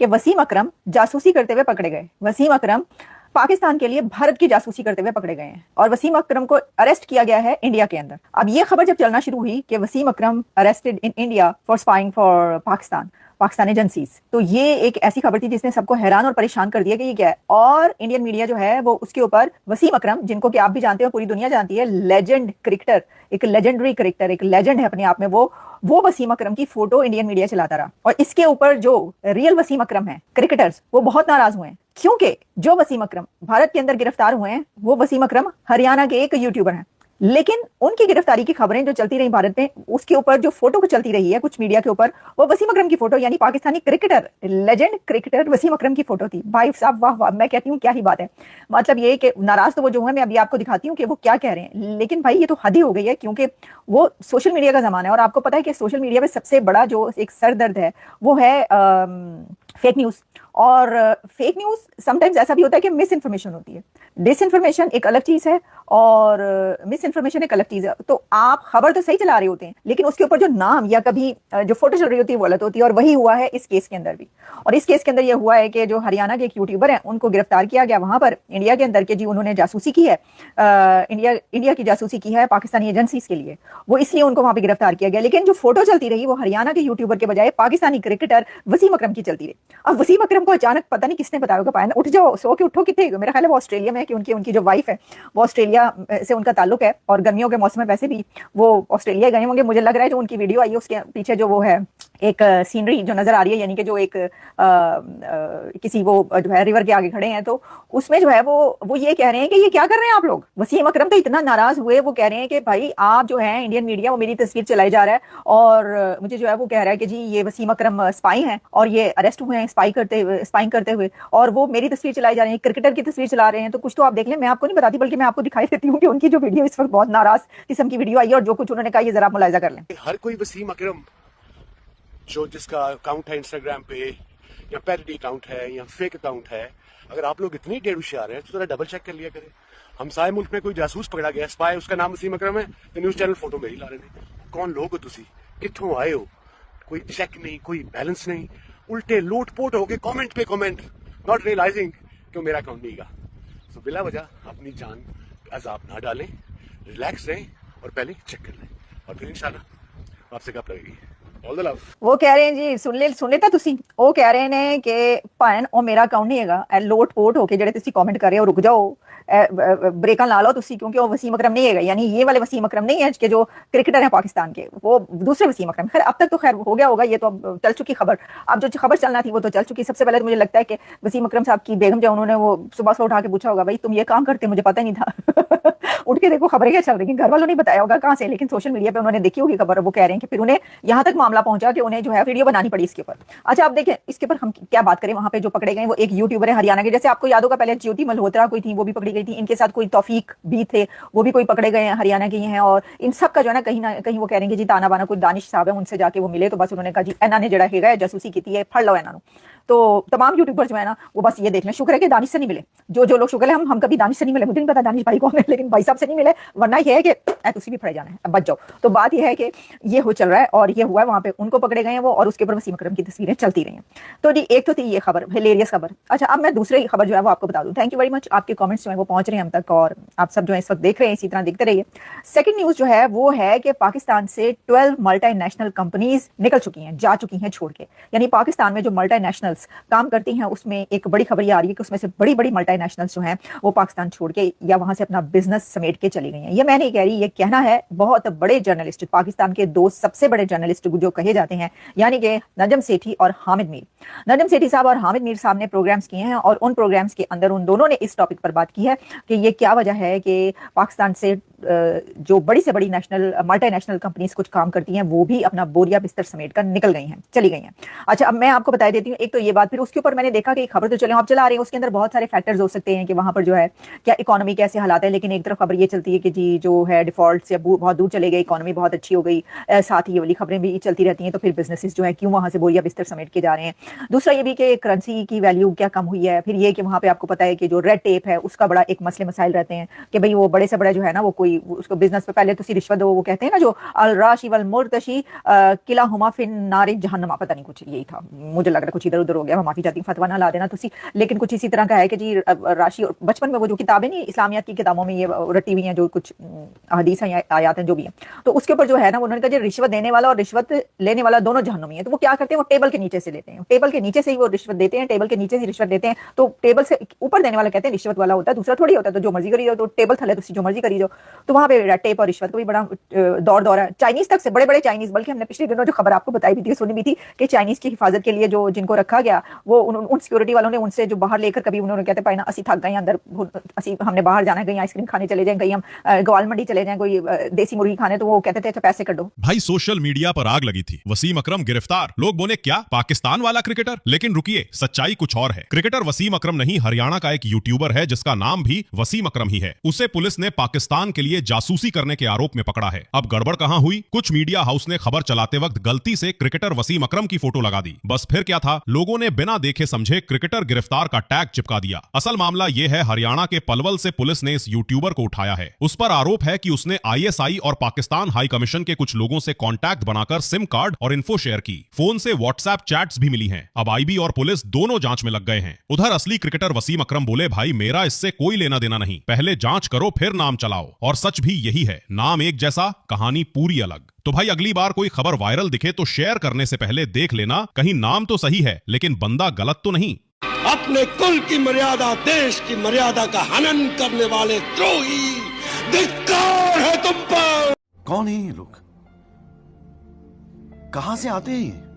कि वसीम अकरम जासूसी करते हुए पकड़े गए। वसीम अकरम पाकिस्तान के लिए भारत की जासूसी करते हुए पकड़े गए हैं और वसीम अकरम को अरेस्ट किया गया है इंडिया के अंदर। अब ये खबर जब चलना शुरू हुई कि Wasim Akram arrested in India for spying for Pakistan agencies, तो ये एक ऐसी खबर थी जिसने सबको हैरान और परेशान कर दिया कि ये क्या है। और इंडियन मीडिया जो है वो उसके ऊपर वसीम अकरम, जिनको कि आप भी जानते हो, पूरी दुनिया जानती है, लेजेंड क्रिकेटर, एक लेजेंडरी क्रिकेटर, एक लेजेंड है अपने आप में, वो वसीम अकरम की फोटो इंडियन मीडिया चलाता रहा। और इसके ऊपर जो रियल वसीम अकरम है, क्रिकेटर्स, वो बहुत नाराज हुए हैं, क्योंकि जो वसीम अकरम भारत के अंदर गिरफ्तार हुए हैं वो वसीम अकरम हरियाणा के एक यूट्यूबर हैं। लेकिन उनकी गिरफ्तारी की खबरें जो चलती रही भारत में, उसके ऊपर जो फोटो चलती रही है कुछ मीडिया के ऊपर, वो वसीम अकरम की फोटो, यानी Pakistani cricketer, legend cricketer Wasim Akram की फोटो थी। भाई साहब वाह वाह, मैं कहती हूँ क्या ही बात है। मतलब ये कि नाराज तो वो जो है, मैं अभी आपको दिखाती हूँ कि वो क्या कह रहे हैं, लेकिन भाई ये तो हद ही हो गई है, क्योंकि वो सोशल मीडिया का जमाना है और आपको पता है कि सोशल मीडिया पे सबसे बड़ा जो एक सरदर्द है वो है फेक न्यूज। और फेक न्यूज समटाइम्स ऐसा भी होता है कि मिस इन्फॉर्मेशन होती है। डिस इन्फॉर्मेशन एक अलग चीज है और मिस इन्फॉर्मेशन एक अलग चीज है। तो आप खबर तो सही चला रहे होते हैं, लेकिन उसके ऊपर जो नाम या कभी जो फोटो चल रही होती है वो गलत होती है। और वही हुआ है इस केस के अंदर भी। और इस केस के अंदर ये हुआ है कि जो हरियाणा के एक यूट्यूबर हैं उनको गिरफ्तार किया गया वहां पर इंडिया के अंदर के, जी उन्होंने जासूसी की है, इंडिया की जासूसी की है पाकिस्तानी एजेंसीज के लिए, वो इसलिए उनको वहां पर गिरफ्तार किया गया। लेकिन जो फोटो चलती रही वो हरियाणा के यूट्यूबर के बजाय पाकिस्तानी क्रिकेटर वसीम अकरम की चलती रही। अब वसीम अकरम को अचानक पता नहीं किसने बताया होगा, पाया उठ जाओ, सो के उठो, कितने, मेरा ख्याल है वो ऑस्ट्रेलिया में है, कि उनकी जो वाइफ है वो ऑस्ट्रेलिया से उनका ताल्लुक है और गर्मियों के मौसम में वैसे भी वो ऑस्ट्रेलिया गए होंगे। मुझे लग रहा है जो उनकी वीडियो आई है उसके पीछे जो वो है एक सीनरी जो नजर आ रही है, यानी कि जो एक किसी वो जो है रिवर के आगे खड़े हैं, तो उसमें जो है वो ये कह रहे हैं कि ये क्या कर रहे हैं आप लोग। वसीम अकरम तो इतना नाराज हुए, वो कह रहे हैं कि भाई आप जो है इंडियन मीडिया, वो मेरी तस्वीर चलाई जा रहा है और मुझे जो है वो कह रहा है कि जी ये वसीम अकरम स्पाई हैं और ये अरेस्ट हुए हैं स्पाइंग करते हुए, और वो मेरी तस्वीर चलाई जा रही है, क्रिकेटर की तस्वीर चला रहे हैं। तो कुछ तो आप देख लें, मैं आपको नहीं बताती बल्कि मैं आपको दिखाई देती हूँ कि उनकी जो वीडियो इस वक्त बहुत नाराज किस्म की वीडियो आई है और जो कुछ उन्होंने कहा ये जरा मुलाहिजा कर लें। हर कोई वसीम अकरम जो जिसका अकाउंट है इंस्टाग्राम पे या पैरोडी अकाउंट है या फेक अकाउंट है, अगर आप लोग इतनी ढेर होशियार हैं तो जरा डबल चेक कर लिया करें। हम सारे मुल्क में कोई जासूस पकड़ा गया, स्पाई, उसका नाम वसीम अकरम है, तो न्यूज चैनल फोटो मेरी ला रहे हैं। कौन लोग हो तुसी, कित्थों आए हो, कोई चेक नहीं, कोई बैलेंस नहीं, उल्टे लोटपोट हो गए कमेंट पे कमेंट, नॉट रियलाइजिंग कि वो मेरा अकाउंट नहीं का। सो बिला वजह अपनी जान अजाब ना डालें, रिलैक्स रहें और पहले चेक कर लें और फिर इंशाल्लाह आपसे गप लगेगी। All the love. वो कह रहे हैं जी, सुन लेता तुसी, वो कह रहे ने कि भैन ओ मेरा अकाउंट नहीं हैगा, ए लोट पोट होके जेडे तुसी कमेंट कर रहे हो, रुक जाओ, ब्रेकां ला लो तुसी, क्योंकि वो वसीम अकरम नहीं है, यानी ये वाले वसीम अकरम नहीं है कि जो क्रिकेटर है पाकिस्तान के, वो दूसरे वसीम अकरम। खैर अब तक तो खैर हो गया होगा, ये तो अब चल चुकी खबर। अब जो खबर चलना थी वो तो चल चुकी। सबसे पहले तो मुझे लगता है कि वसीम अकरम साहब की बेगम जो, उन्होंने वो सुबह से उठा के पूछा होगा, भाई तुम ये काम करते, मुझे पता नहीं था। उठ के देखो खबरें क्या चल रही हैं, घर वालों ने बताया होगा कहाँ से, लेकिन सोशल मीडिया पे उन्होंने देखी होगी खबर। वो कह रहे हैं कि फिर उन्हें यहाँ तक मामला पहुंचा कि उन्हें जो है वीडियो बनानी पड़ी इसके ऊपर। अच्छा आप देखें इसके ऊपर हम क्या बात करें। वहां पे जो पकड़े गए वो एक यूट्यूबर है हरियाणा के, जैसे आपको याद होगा पहले ज्योति मल्होत्रा कोई थी, वो भी पकड़ी गई थी, इनके साथ कोई तौफीक भी थे, वो भी कोई पकड़े गए हैं, हरियाणा के ही हैं। और इन सब का जो है ना कहीं वो कह रहे हैं कि जी ताना बाना कोई दानिश साहब है, उनसे जाके वो मिले, तो बस उन्होंने कहा जी एना ने जड़ा है जासूसी की थी, फड़ लो एना। तो तमाम यूट्यूबर जो है ना वो बस ये देख लें, शुक्र है कि दानिश से नहीं मिले, जो लोग शुक्र है हम कभी दानिश से नहीं मिले, मुझे नहीं पता दानिश भाई कौन है, लेकिन भाई साहब से नहीं मिले, वरना ये है कि तुसी भी फड़े जाना है, बच जाओ। तो बात ये है कि ये हो चल रहा है और ये हुआ है, वहां पे उनको पकड़े गए हैं वो, और उसके ऊपर वसीम अकरम की तस्वीरें चलती रही हैं। तो जी एक तो थी ये खबर, हिलेरियस खबर। अच्छा अब मैं दूसरी खबर जो है वो आपको बता दूं। थैंक यू वेरी मच, आपके कमेंट्स जो है वो पहुंच रहे हैं हम तक और आप सब जो है इस वक्त देख रहे हैं, इसी तरह देखते रहिए। सेकंड न्यूज जो है वो है कि पाकिस्तान से 12 मल्टीनेशनल कंपनीज निकल चुकी हैं, जा चुकी हैं छोड़ के। यानी पाकिस्तान में जो मल्टीनेशनल्स काम करती हैं उसमें एक बड़ी खबर ये आ रही है कि उसमें से बड़ी बड़ी मल्टीनेशनल्स जो हैं वो पाकिस्तान छोड़ के या वहां से अपना बिजनेस समेट के चली गई हैं। ये मैं नहीं कह रही, ये कहना है बहुत बड़े जर्नलिस्ट, पाकिस्तान के दो सबसे बड़े जर्नलिस्ट जो कहे जाते हैं, यानी कि नजम सेठी और हामिद मीर। नजम सेठी साहब और हामिद मीर साहब ने प्रोग्राम्स किए हैं और उन प्रोग्राम्स के अंदर उन दोनों ने इस टॉपिक पर बात की है कि ये क्या वजह है कि पाकिस्तान से जो बड़ी से बड़ी मल्टीनेशनल कंपनीज कुछ काम करती हैं वो भी अपना बोरिया बिस्तर समेट कर निकल गई हैं, चली गई हैं। अच्छा अब मैं आपको बता देती हूँ, एक तो ये बात, फिर उसके ऊपर मैंने देखा कि खबर तो चले आप चला रहे हैं, उसके अंदर बहुत सारे फैक्टर्स हो सकते हैं कि वहां पर जो है क्या इकोनॉमी कैसे हालात है, लेकिन एक तरफ खबर ये चलती है कि जी जो है डिफॉल्ट से बहुत दूर चले गए, इकोनॉमी बहुत अच्छी हो गई, साथ ही ये वाली खबरें भी चलती रहती हैं, तो फिर बिजनेसेस जो है क्यों वहां से बोरिया बिस्तर समेट के जा रहे हैं। दूसरा ये भी कि करेंसी की वैल्यू क्या कम हुई है, फिर ये कि वहां पे आपको पता है कि जो रेड टेप है उसका बड़ा एक मसले मसाइल रहते हैं कि भाई वो बड़े से बड़ा जो है ना वो कोई कोई उसको बिजनेस पे पहले तुसी रिश्वत दो, वो कहते हैं ना जो अल राशि वल मुर्तशी किला हुमा फिन नारे जहन्नमा, पता नहीं कुछ यही था, मुझे लग रहा है कुछ इधर उधर हो गया, मैं माफी चाहती हूँ, फतवा ना ला देना तुसी, लेकिन कुछ इसी तरह का है कि जी राशि, बचपन में वो जो किताबें नहीं इस्लामियात की किताबों में ये रटी हुई हैं जो कुछ हदीस हैं आयात हैं जो भी हैं, तो उसके ऊपर जो है ना उन्होंने कहा जी रिश्वत देने वाला और रिश्वत लेने वाला दोनों जहन्नुमी है। तो वो क्या करते हैं, वो टेबल के नीचे से लेते हैं, टेबल के नीचे से ही वो रिश्वत देते हैं, टेबल के नीचे से रिश्वत देते हैं। तो टेबल से ऊपर देने वाला कहते हैं रिश्वत वाला होता है, दूसरा थोड़ी होता है, तो जो मर्जी करी जाओ, तो टेबल थले तो जो मर्जी करी जाओ। तो वहां पे टेप और रिश्वत को भी बड़ा दौर है, चाइनीज तक से बड़े बड़े चाइनीज, बल्कि हमने पिछले दिनों जो खबर आपको बताई भी थी, सुनी भी थी कि चाइनीज की हिफाजत के लिए जो जिनको रखा गया वो उन सिक्योरिटी वालों ने उनसे जो बाहर लेकर, कभी उन्होंने कहते पाए ना असी थक गए अंदर, असी हमने बाहर जाना है, कहीं आइसक्रीम खाने चले जाएं, कहीं हम ग्वाल मंडी चले जाएं कोई देसी मुर्गी खाने, तो वो कहते थे अच्छा पैसे कर दो। भाई सोशल मीडिया पर आग लगी थी, वसीम अकरम गिरफ्तार, लोग बोले क्या पाकिस्तान वाला क्रिकेटर, लेकिन रुकिए सच्चाई कुछ और है। क्रिकेटर वसीम अकरम नहीं, हरियाणा का एक यूट्यूबर है जिसका नाम भी वसीम अकरम ही है। उसे पुलिस ने पाकिस्तान के लिए जासूसी करने के आरोप में पकड़ा है। अब गड़बड़ कहां हुई, कुछ मीडिया हाउस ने खबर चलाते वक्त गलती से क्रिकेटर वसीम अकरम की फोटो लगा दी, बस फिर क्या था, लोगों ने बिना देखे समझे क्रिकेटर गिरफ्तार का टैग चिपका दिया। असल मामला यह है, हरियाणा के पलवल से पुलिस ने इस यूट्यूबर को उठाया है। उस पर आरोप है कि उसने ISI और पाकिस्तान हाई कमीशन के कुछ लोगों से कॉन्टैक्ट बनाकर सिम कार्ड और इन्फो शेयर की, फोन से व्हाट्सएप चैट्स भी मिली हैं। अब IB और पुलिस दोनों जांच में लग गए हैं। उधर असली क्रिकेटर वसीम अकरम बोले भाई मेरा इससे कोई लेना देना नहीं, पहले जांच करो फिर नाम चलाओ, और सच भी यही है, नाम एक जैसा कहानी पूरी अलग। तो भाई अगली बार कोई खबर वायरल दिखे तो शेयर करने से पहले देख लेना कहीं नाम तो सही है लेकिन बंदा गलत तो नहीं। अपने कुल की मर्यादा, देश की मर्यादा का हनन करने वाले द्रोही, धिक्कार है तुम पर। कौन है ये लोग, कहां से आते हैं?